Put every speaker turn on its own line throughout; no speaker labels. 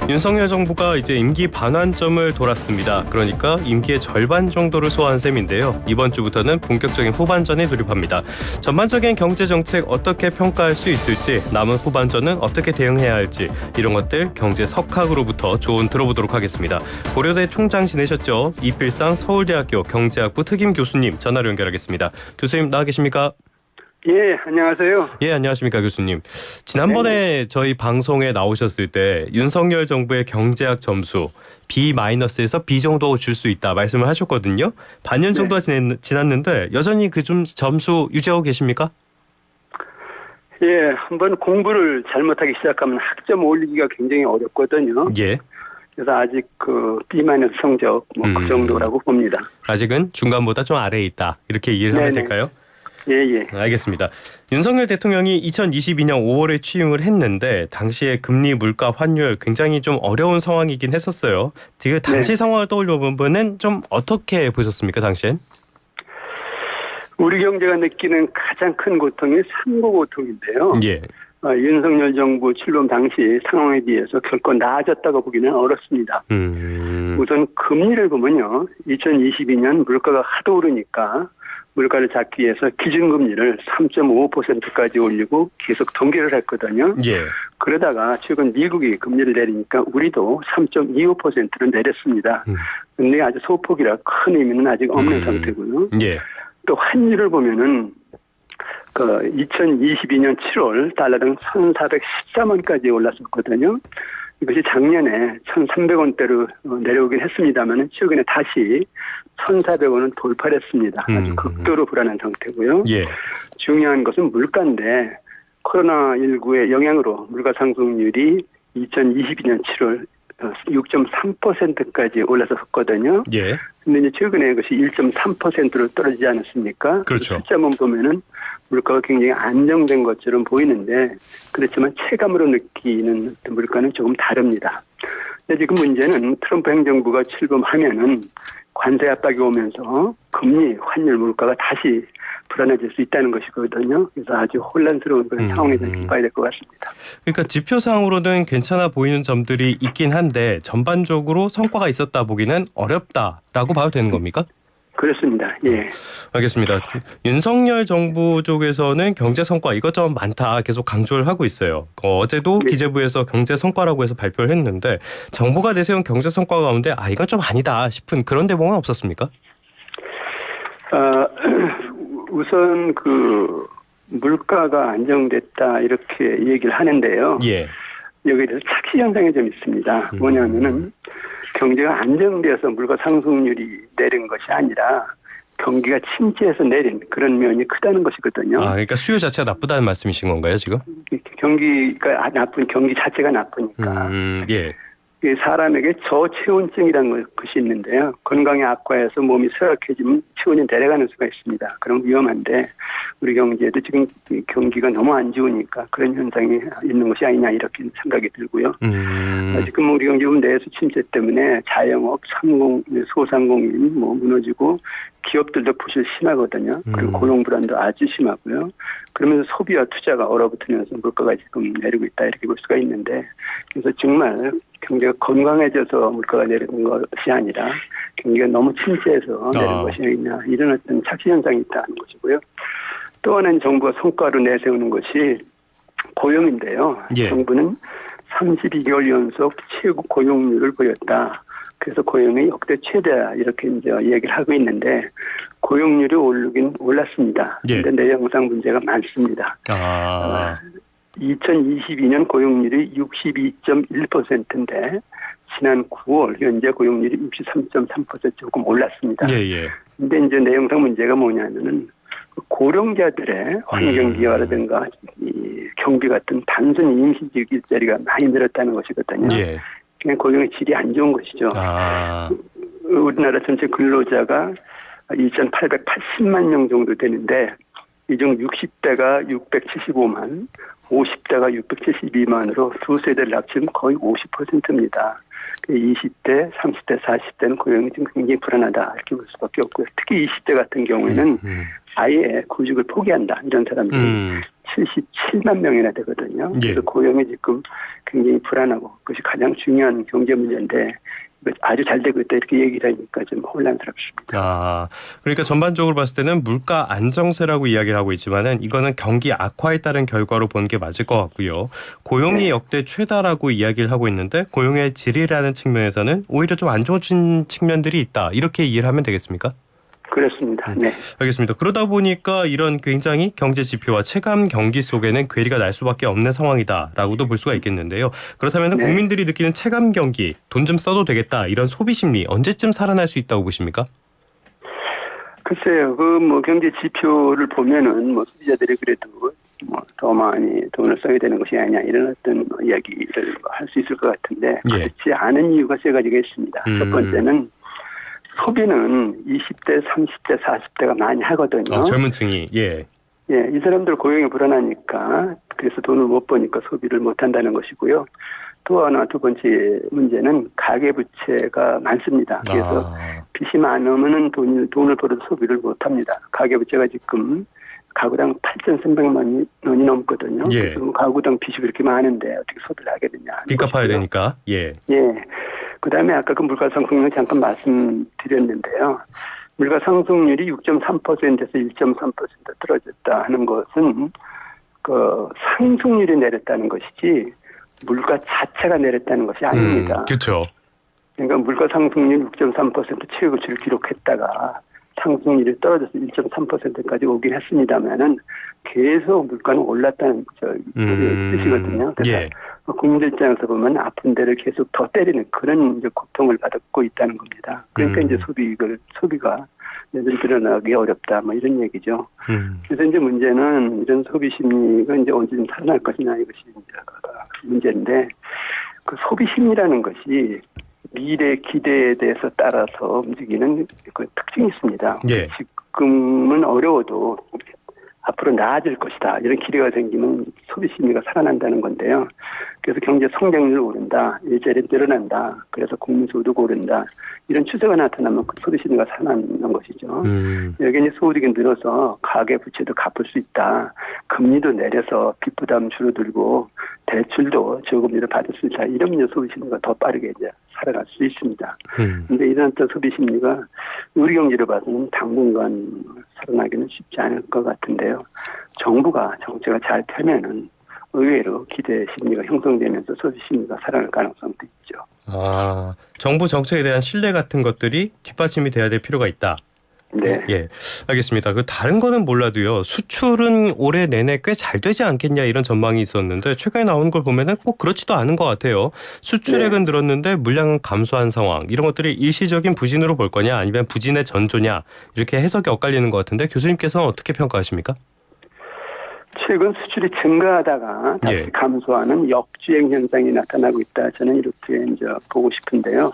윤석열 정부가 이제 임기 반환점을 돌았습니다. 그러니까 임기의 절반 정도를 소화한 셈인데요. 이번 주부터는 본격적인 후반전에 돌입합니다. 전반적인 경제 정책 어떻게 평가할 수 있을지, 남은 후반전은 어떻게 대응해야 할지, 이런 것들 경제 석학으로부터 조언 들어보도록 하겠습니다. 고려대 총장 지내셨죠? 이필상 서울대학교 경제학부 특임 교수님 전화로 연결하겠습니다. 교수님 나와 계십니까?
예, 안녕하세요.
예, 안녕하십니까 교수님. 지난번에 저희 방송에 나오셨을 때 윤석열 정부의 경제학 점수 B-에서 B 정도 줄 수 있다 말씀을 하셨거든요. 반년 정도가 지났는데 여전히 그 점수 유지하고 계십니까?
예, 한번 공부를 잘못하기 시작하면 학점 올리기가 굉장히 어렵거든요.
예.
그래서 아직 그 B- 성적 그 정도라고 봅니다.
아직은 중간보다 좀 아래에 있다. 이렇게 이해를 하면 될까요?
예.
알겠습니다. 윤석열 대통령이 2022년 5월에 취임을 했는데 당시에 금리, 물가, 환율 굉장히 좀 어려운 상황이긴 했었어요. 그 당시 상황을 떠올려 보면은 좀 어떻게 보셨습니까, 당시엔?
우리 경제가 느끼는 가장 큰 고통이 상고 고통인데요.
예.
윤석열 정부 출범 당시 상황에 비해서 결코 나아졌다고 보기는 어렵습니다. 우선 금리를 보면요. 2022년 물가가 하도 오르니까 물가를 잡기 위해서 기준금리를 3.5%까지 올리고 계속 동결을 했거든요.
예.
그러다가 최근 미국이 금리를 내리니까 우리도 3.25%를 내렸습니다. 근데 아주 소폭이라 큰 의미는 아직 없는 상태고요.
예.
또 환율을 보면은 그 2022년 7월 달러당 1,414원까지 올랐었거든요. 이것이 작년에 1,300원대로 내려오긴 했습니다만 최근에 다시 1,400원은 돌파를 했습니다. 아주 극도로 불안한 상태고요.
예.
중요한 것은 물가인데 코로나19의 영향으로 물가 상승률이 2022년 7월 6.3%까지 올라섰거든요.
예.
근데 이제 최근에 그것이 1.3%로 떨어지지 않았습니까?
그렇죠.
숫자만 보면은 물가가 굉장히 안정된 것처럼 보이는데 그렇지만 체감으로 느끼는 물가는 조금 다릅니다. 근데 지금 문제는 트럼프 행정부가 출범하면은 관세 압박이 오면서 금리, 환율, 물가가 다시 불안해질 수 있다는 것이거든요. 그래서 아주 혼란스러운 그런 상황에 대해서 봐야 될 것 같습니다.
그러니까 지표상으로는 괜찮아 보이는 점들이 있긴 한데 전반적으로 성과가 있었다 보기는 어렵다라고 봐도 되는 겁니까?
그렇습니다. 예.
알겠습니다. 윤석열 정부 쪽에서는 경제 성과 이것저것 많다 계속 강조를 하고 있어요. 어제도 기재부에서 경제 성과라고 해서 발표를 했는데 정부가 내세운 경제 성과 가운데 이건 좀 아니다 싶은 그런 대목은 없었습니까?
우선 그 물가가 안정됐다 이렇게 얘기를 하는데요.
예.
여기에 대해서 착시 현상이 좀 있습니다. 뭐냐면은 경제가 안정돼서 물가 상승률이 내린 것이 아니라 경기가 침체해서 내린 그런 면이 크다는 것이거든요.
그러니까 수요 자체가 나쁘다는 말씀이신 건가요, 지금?
경기가 경기 자체가 나쁘니까.
예.
사람에게 저체온증이라는 것이 있는데요. 건강이 악화해서 몸이 쇠약해지면 체온이 내려가는 수가 있습니다. 그럼 위험한데 우리 경제에도 지금 경기가 너무 안 좋으니까 그런 현상이 있는 것이 아니냐 이렇게 생각이 들고요. 지금 우리 경제 내수 침체 때문에 자영업, 소상공인 무너지고 기업들도 부실 심하거든요. 그리고 고용 불안도 아주 심하고요. 그러면서 소비와 투자가 얼어붙으면서 물가가 지금 내리고 있다 이렇게 볼 수가 있는데 그래서 정말 경제가 건강해져서 물가가 내리는 것이 아니라 경기가 너무 침체해서 내린 것이 아니냐 이런 어떤 착시 현상이 있다는 것이고요. 또 하나는 정부가 성과로 내세우는 것이 고용인데요.
예.
정부는 32개월 연속 최고 고용률을 보였다. 그래서 고용이 역대 최대다 이렇게 이제 얘기를 하고 있는데 고용률이 오르긴 올랐습니다. 그런데 내용상 문제가 많습니다. 2022년 고용률이 62.1%인데 지난 9월 현재 고용률이 63.3% 조금 올랐습니다. 그런데 이제 내용상 문제가 뭐냐면은 고령자들의 환경기여라든가 이 경비 같은 단순 임시직 일자리가 많이 늘었다는 것이거든요. 그냥 고용의 질이 안 좋은 것이죠. 우리나라 전체 근로자가 2,880만 명 정도 되는데 이 중 60대가 675만, 50대가 672만으로 두 세대를 합치면 거의 50%입니다. 20대, 30대, 40대는 고용이 좀 굉장히 불안하다 이렇게 볼 수밖에 없고요. 특히 20대 같은 경우에는 아예 구직을 포기한다 이런 사람들이 77만 명이나 되거든요.
예.
그래서 고용이 지금 굉장히 불안하고 그것이 가장 중요한 경제 문제인데 아주 잘 되고 있다 이렇게 얘기를 하니까 좀 혼란스럽습니다.
그러니까 전반적으로 봤을 때는 물가 안정세라고 이야기를 하고 있지만은 이거는 경기 악화에 따른 결과로 보는 게 맞을 것 같고요. 고용이
네.
역대 최다라고 이야기를 하고 있는데 고용의 질이라는 측면에서는 오히려 좀 안 좋은 측면들이 있다. 이렇게 이해를 하면 되겠습니까?
그렇습니다. 네.
알겠습니다. 그러다 보니까 이런 굉장히 경제 지표와 체감 경기 속에는 괴리가 날 수밖에 없는 상황이다라고도 볼 수가 있겠는데요. 그렇다면
네.
국민들이 느끼는 체감 경기, 돈 좀 써도 되겠다 이런 소비 심리 언제쯤 살아날 수 있다고 보십니까?
글쎄요, 경제 지표를 보면은 소비자들이 그래도 더 많이 돈을 써야 되는 것이 아니냐 이런 어떤 이야기를 할 수 있을 것 같은데
예.
그렇지 않은 이유가 세 가지가 있습니다. 첫 번째는 소비는 20대, 30대, 40대가 많이 하거든요.
젊은 층이 예,
이 사람들 고용이 불안하니까 그래서 돈을 못 버니까 소비를 못 한다는 것이고요. 또 하나 두 번째 문제는 가계부채가 많습니다. 그래서 빚이 많으면 돈을 벌어도 소비를 못 합니다. 가계부채가 지금 가구당 8,300만 원이 넘거든요.
예.
그래서 가구당 빚이 그렇게 많은데 어떻게 소비를 하게 되냐.
빚 갚아야 되니까 예.
그다음에 아까 그 물가 상승률 잠깐 말씀드렸는데요. 물가 상승률이 6.3%에서 1.3% 떨어졌다 하는 것은 그 상승률이 내렸다는 것이지 물가 자체가 내렸다는 것이 아닙니다.
그렇죠.
그러니까 물가 상승률 6.3% 최고치를 기록했다가 상승률이 떨어져서 1.3%까지 오긴 했습니다만은 계속 물가는 올랐다는 뜻이거든요. 그래서 국민들 입장에서 보면 아픈 데를 계속 더 때리는 그런 이제 고통을 받고 있다는 겁니다. 그러니까 이제 소비가 늘어나기 어렵다, 이런 얘기죠. 그래서 이제 문제는 이런 소비 심리가 이제 언제쯤 살아날 것이냐 이것이 이제 문제인데 그 소비 심리라는 것이 미래 기대에 대해서 따라서 움직이는 그 특징이 있습니다.
예.
지금은 어려워도 앞으로 나아질 것이다. 이런 기대가 생기면 소비 심리가 살아난다는 건데요. 그래서 경제 성장률 오른다. 일자리 늘어난다. 그래서 국민소득 오른다. 이런 추세가 나타나면 그 소비 심리가 살아나는 것이죠. 여기 이제 소득이 늘어서 가계부채도 갚을 수 있다. 금리도 내려서 빚 부담 줄어들고 대출도 저금리를 받을 수 있다. 이런 이제 소비 심리가 더 빠르게 이제 살아갈 수 있습니다. 그런데 이런 또 소비 심리가 우리 경제를 봐서는 당분간 살아나기는 쉽지 않을 것 같은데요. 정부가 정책을 잘 펴면은 의외로 기대 심리가 형성되면서 소비 심리가 살아날 가능성도 있죠.
정부 정책에 대한 신뢰 같은 것들이 뒷받침이 돼야 될 필요가 있다.
네.
예, 알겠습니다. 그 다른 거는 몰라도요. 수출은 올해 내내 꽤 잘 되지 않겠냐 이런 전망이 있었는데 최근에 나오는 걸 보면은 꼭 그렇지도 않은 것 같아요. 수출액은 늘었는데 물량은 감소한 상황. 이런 것들이 일시적인 부진으로 볼 거냐 아니면 부진의 전조냐 이렇게 해석이 엇갈리는 것 같은데 교수님께서는 어떻게 평가하십니까?
최근 수출이 증가하다가 다시 감소하는 역주행 현상이 나타나고 있다. 저는 이렇게 이제 보고 싶은데요.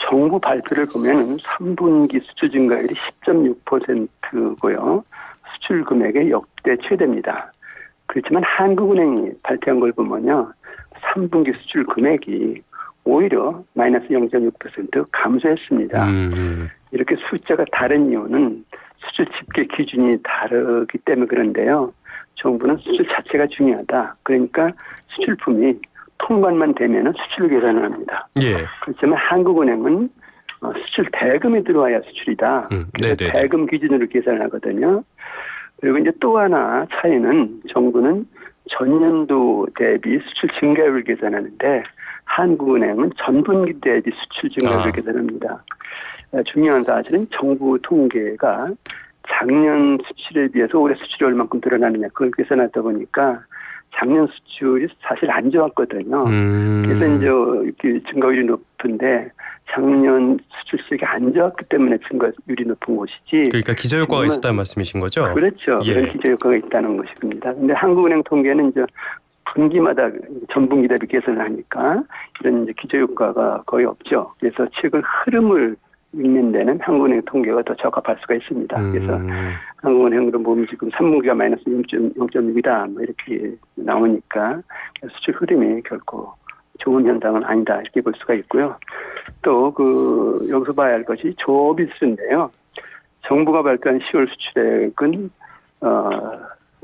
정부 발표를 보면 3분기 수출 증가율이 10.6%고요. 수출 금액의 역대 최대입니다. 그렇지만 한국은행이 발표한 걸 보면요. 3분기 수출 금액이 오히려 마이너스 0.6% 감소했습니다. 이렇게 숫자가 다른 이유는 수출 집계 기준이 다르기 때문에 그런데요. 정부는 수출 자체가 중요하다. 그러니까 수출품이 통관만 되면 수출 계산을 합니다. 그렇지만 한국은행은 수출 대금이 들어와야 수출이다. 그래서 대금 기준으로 계산을 하거든요. 그리고 이제 또 하나 차이는 정부는 전년도 대비 수출 증가율을 계산하는데 한국은행은 전분기 대비 수출 증가율을 계산합니다. 중요한 사실은 정부 통계가 작년 수출에 비해서 올해 수출이 얼만큼 늘어나느냐 그걸 계산하다 보니까 작년 수출이 사실 안 좋았거든요. 그래서 이제 이렇게 증가율이 높은데 작년 수출 수익이 안 좋았기 때문에 증가율이 높은 것이지.
그러니까 기저효과가 있었다는 말씀이신 거죠?
그렇죠. 그런 기저효과가 있다는 것입니다. 그런데 한국은행 통계는 이제 분기마다 전분기 대비 계산을 하니까 이런 이제 기저효과가 거의 없죠. 그래서 최근 흐름을 읽는 데는 한국은행 통계가 더 적합할 수가 있습니다. 그래서 한국은행으로 보면 지금 3분기가 마이너스 0.6이다 이렇게 나오니까 수출 흐름이 결코 좋은 현상은 아니다 이렇게 볼 수가 있고요. 또 여기서 봐야 할 것이 조비수인데요. 정부가 발표한 10월 수출액은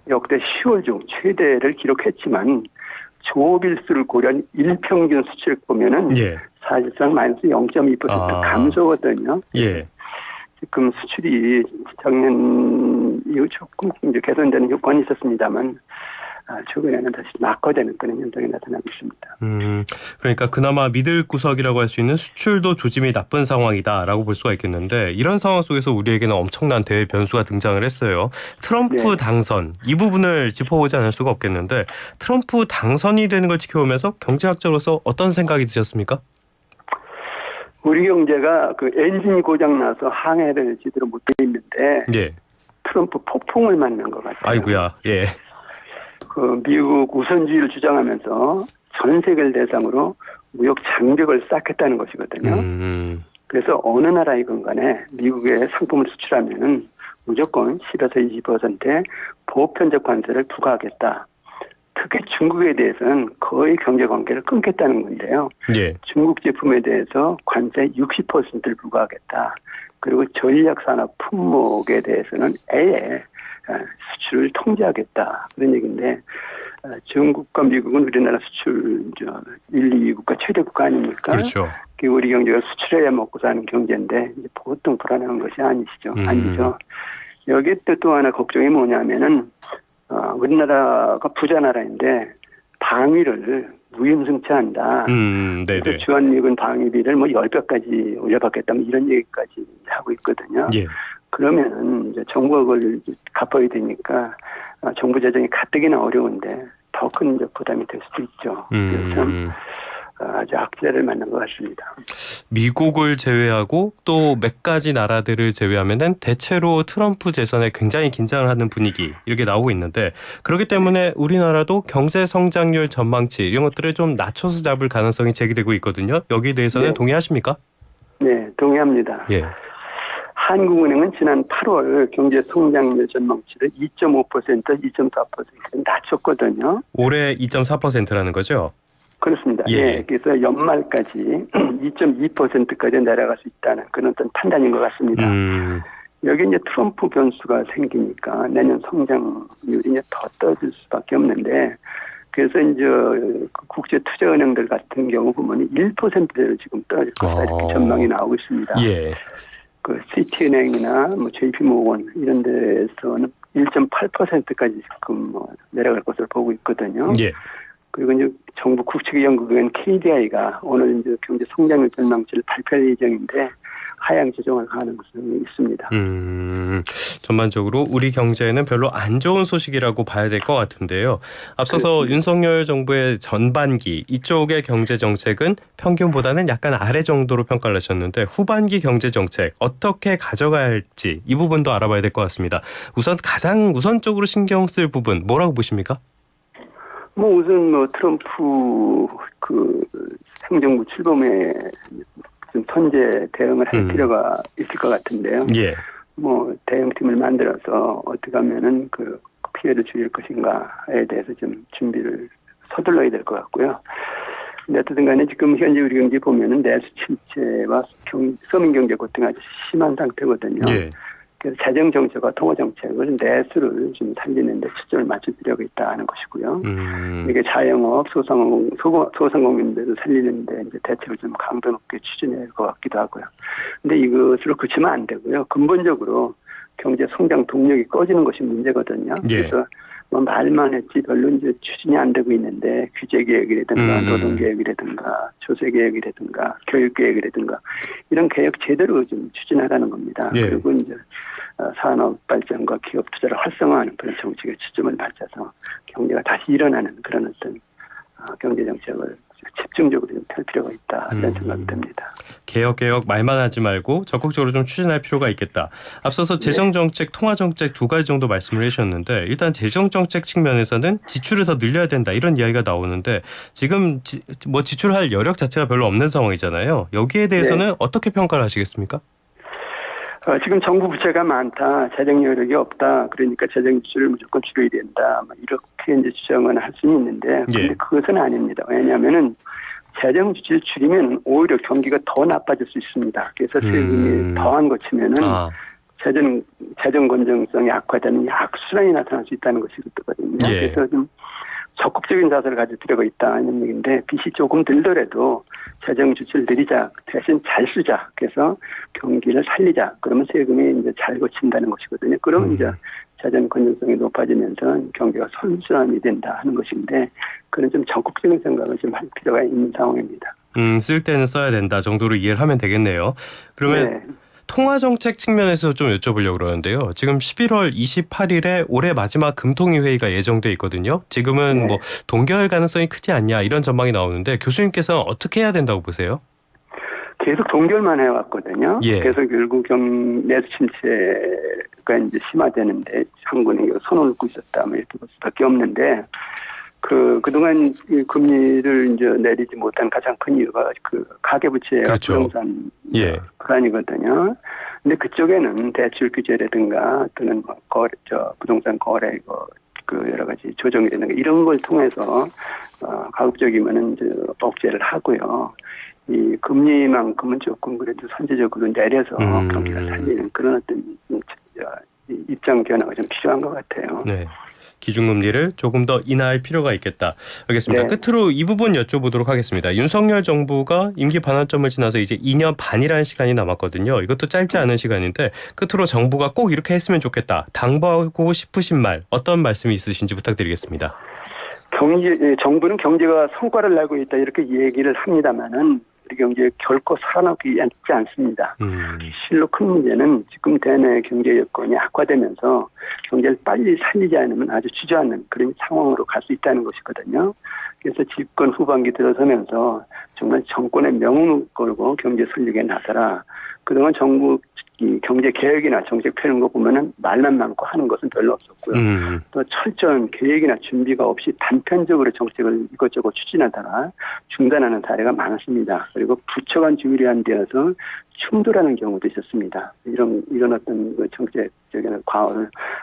역대 10월 중 최대를 기록했지만 조업일수를 고려한 일평균 수치를 보면은
예.
사실상 마이너스 0.2% 감소거든요.
예.
지금 수출이 작년 이후 조금 이제 개선되는 효과는 있었습니다만 최근에는 다시 낙화되는 그런 현상이 나타나고 있습니다.
그러니까 그나마 믿을 구석이라고 할 수 있는 수출도 조짐이 나쁜 상황이다라고 볼 수가 있겠는데 이런 상황 속에서 우리에게는 엄청난 대외 변수가 등장을 했어요. 트럼프
네.
당선 이 부분을 짚어보지 않을 수가 없겠는데 트럼프 당선이 되는 걸 지켜보면서 경제학자로서 어떤 생각이 드셨습니까?
우리 경제가 그 엔진이 고장나서 항해를 제대로 못 돼 있는데
예.
트럼프 폭풍을 맞는 것 같아요.
아이고야. 예.
그 미국 우선주의를 주장하면서 전 세계를 대상으로 무역 장벽을 쌓겠다는 것이거든요. 그래서 어느 나라이건 간에 미국에 상품을 수출하면은 무조건 10에서 20%의 보편적 관세를 부과하겠다. 특히 중국에 대해서는 거의 경제 관계를 끊겠다는 건데요.
예.
중국 제품에 대해서 관세 60%를 부과하겠다. 그리고 전략산업 품목에 대해서는 아예 수출을 통제하겠다. 그런 얘기인데 중국과 미국은 우리나라 수출 1, 2위국가 최대 국가 아닙니까?
그렇죠.
우리 경제가 수출해야 먹고 사는 경제인데 이제 보통 불안한 것이 아니죠. 여기에 또 하나 걱정이 뭐냐면은 우리나라가 부자 나라인데 방위를 무임승차한다.
네네.
주한미군 방위비를 10배까지 올려받겠다. 이런 얘기까지 하고 있거든요.
예.
그러면은 이제 정부가 그걸 갚아야 되니까 정부 재정이 가뜩이나 어려운데 더 큰 부담이 될 수도 있죠. 그래서 참 아주 악재를 맞는 것 같습니다.
미국을 제외하고 또 몇 가지 나라들을 제외하면은 대체로 트럼프 재선에 굉장히 긴장을 하는 분위기 이렇게 나오고 있는데 그렇기 때문에 우리나라도 경제 성장률 전망치 이런 것들을 좀 낮춰서 잡을 가능성이 제기되고 있거든요. 여기에 대해서는
네.
동의하십니까?
네, 동의합니다.
예.
한국은행은 지난 8월 경제 성장률 전망치를 2.5%, 2.4% 낮췄거든요.
올해 2.4%라는 거죠?
그렇습니다.
예.
예, 그래서 연말까지 2.2%까지 내려갈 수 있다는 그런 어떤 판단인 것 같습니다. 여기 이제 트럼프 변수가 생기니까 내년 성장률이 이제 더 떨어질 수밖에 없는데 그래서 이제 국제 투자은행들 같은 경우 보면 1%대로 지금 떨어질 것이다 이렇게 전망이 나오고 있습니다.
예.
그 시티은행이나 JP모건 이런 데서는 1.8%까지 지금 내려갈 것으로 보고 있거든요.
예.
그리고 이제 정부 국책연구원 KDI가 오늘 이제 경제 성장률 전망치를 발표할 예정인데 하향 조정할 가능성이 있습니다.
전반적으로 우리 경제에는 별로 안 좋은 소식이라고 봐야 될 것 같은데요. 앞서서
그렇습니다.
윤석열 정부의 전반기 이쪽의 경제 정책은 평균보다는 약간 아래 정도로 평가를 하셨는데 후반기 경제 정책 어떻게 가져가야 할지 이 부분도 알아봐야 될 것 같습니다. 우선 가장 우선적으로 신경 쓸 부분 뭐라고 보십니까?
우선 트럼프 행정부 출범에 좀 선제 대응을 할 필요가 있을 것 같은데요.
예.
대응팀을 만들어서 어떻게 하면은 그 피해를 줄일 것인가에 대해서 좀 준비를 서둘러야 될 것 같고요. 근데 어쨌든 간에 지금 현재 우리 경제 보면은 내수 침체와 서민 경제 고통이 아주 심한 상태거든요.
예.
그래서 재정 정책과 통화 정책을 내수를 좀 살리는데 초점을 맞출 필요가 있다는 것이고요. 이게 자영업, 소상공인들을 살리는데 이제 대책을 좀 강도 높게 추진해야 할 것 같기도 하고요. 근데 이것으로 그치면 안 되고요. 근본적으로 경제 성장 동력이 꺼지는 것이 문제거든요.
예.
그래서 말만 했지 별로 이제 추진이 안 되고 있는데 규제 계획이라든가 노동 계획이라든가 조세 계획이라든가 교육 계획이라든가 이런 계획 제대로 좀 추진하라는 겁니다.
예.
그리고 이제 산업 발전과 기업 투자를 활성화하는 그런 정책에 초점을 맞춰서 경제가 다시 일어나는 그런 어떤 경제 정책을 집중적으로 좀 펼 필요가 있다 이런 생각이 듭니다.
개혁 말만 하지 말고 적극적으로 좀 추진할 필요가 있겠다. 앞서서 재정정책, 통화정책 두 가지 정도 말씀을 해주셨는데 일단 재정정책 측면에서는 지출을 더 늘려야 된다 이런 이야기가 나오는데 지금 지출할 여력 자체가 별로 없는 상황이잖아요. 여기에 대해서는 어떻게 평가를 하시겠습니까?
지금 정부 부채가 많다, 재정 여력이 없다, 그러니까 재정 지출을 무조건 줄여야 된다, 이렇게 이제 주장은 할 수는 있는데, 근데 그것은 아닙니다. 왜냐하면은 재정 지출을 줄이면 오히려 경기가 더 나빠질 수 있습니다. 그래서 세금이 더한 거 치면은 재정 건전성이 악화되는 악순환이 나타날 수 있다는 것이 그렇거든요.
예.
그래서 좀 적극적인 자세를 가질 필요가 있다는 얘기인데 빚이 조금 들더라도 재정 지출을 느리자, 대신 잘 쓰자. 그래서 경기를 살리자. 그러면 세금이 이제 잘 거친다는 것이거든요. 그러면 이제 재정 건전성이 높아지면서 경기가 선순환이 된다 하는 것인데 그런 좀 적극적인 생각을 좀 할 필요가 있는 상황입니다.
쓸 때는 써야 된다 정도로 이해를 하면 되겠네요. 그러면
네.
통화정책 측면에서 좀 여쭤보려고 그러는데요. 지금 11월 28일에 올해 마지막 금통위 회의가 예정돼 있거든요. 지금은
네.
뭐 동결 가능성이 크지 않냐 이런 전망이 나오는데 교수님께서는 어떻게 해야 된다고 보세요? 계속
동결만 해왔거든요.
예.
그래서 결국 내수 침체가 이제 심화되는데 상권이 손을 얹고 있었다, 뭐 이렇게 볼 수밖에 없는데 그동안 금리를 이제 내리지 못한 가장 큰 이유가 가계부채와
그렇죠.
부동산
예.
불안이거든요. 근데 그쪽에는 대출 규제라든가 또는 부동산 거래 여러 가지 조정이라든가 이런 걸 통해서 가급적이면은 이제 억제를 하고요. 이 금리만큼은 조금 그래도 선제적으로 내려서 경기를 살리는 그런 어떤 입장 변화가 좀 필요한 것 같아요.
네. 기준금리를 조금 더 인하할 필요가 있겠다. 알겠습니다.
네.
끝으로 이 부분 여쭤보도록 하겠습니다. 윤석열 정부가 임기 반환점을 지나서 이제 2년 반이라는 시간이 남았거든요. 이것도 짧지 않은 시간인데 끝으로 정부가 꼭 이렇게 했으면 좋겠다. 당부하고 싶으신 말 어떤 말씀이 있으신지 부탁드리겠습니다.
정부는 경제가 성과를 내고 있다 이렇게 얘기를 합니다만은 우리 경제 결코 살아남기 쉽지 않습니다. 실로 큰 문제는 지금 대내 경제 여건이 악화되면서 경제를 빨리 살리지 않으면 아주 주저앉는 그런 상황으로 갈 수 있다는 것이거든요. 그래서 집권 후반기 들어서면서 정말 정권의 명운을 걸고 경제 설립에 나서라. 그동안 정부 경제 개혁이나 정책 펴는 거 보면은 말만 많고 하는 것은 별로 없었고요. 또 철저한 계획이나 준비가 없이 단편적으로 정책을 이것저것 추진하다가 중단하는 사례가 많았습니다. 그리고 부처 간 조율이 안 되어서 충돌하는 경우도 있었습니다. 이런 어떤 정책적인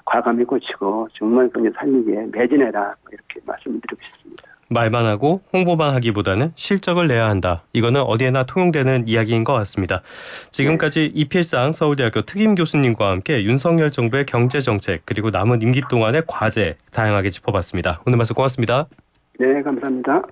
과감히 고치고 정말 경제 살리기에 매진해라 이렇게 말씀을 드리고 싶습니다.
말만 하고 홍보만 하기보다는 실적을 내야 한다. 이거는 어디에나 통용되는 이야기인 것 같습니다. 지금까지 이필상 서울대학교 특임 교수님과 함께 윤석열 정부의 경제정책 그리고 남은 임기 동안의 과제 다양하게 짚어봤습니다. 오늘 말씀 고맙습니다.
네, 감사합니다.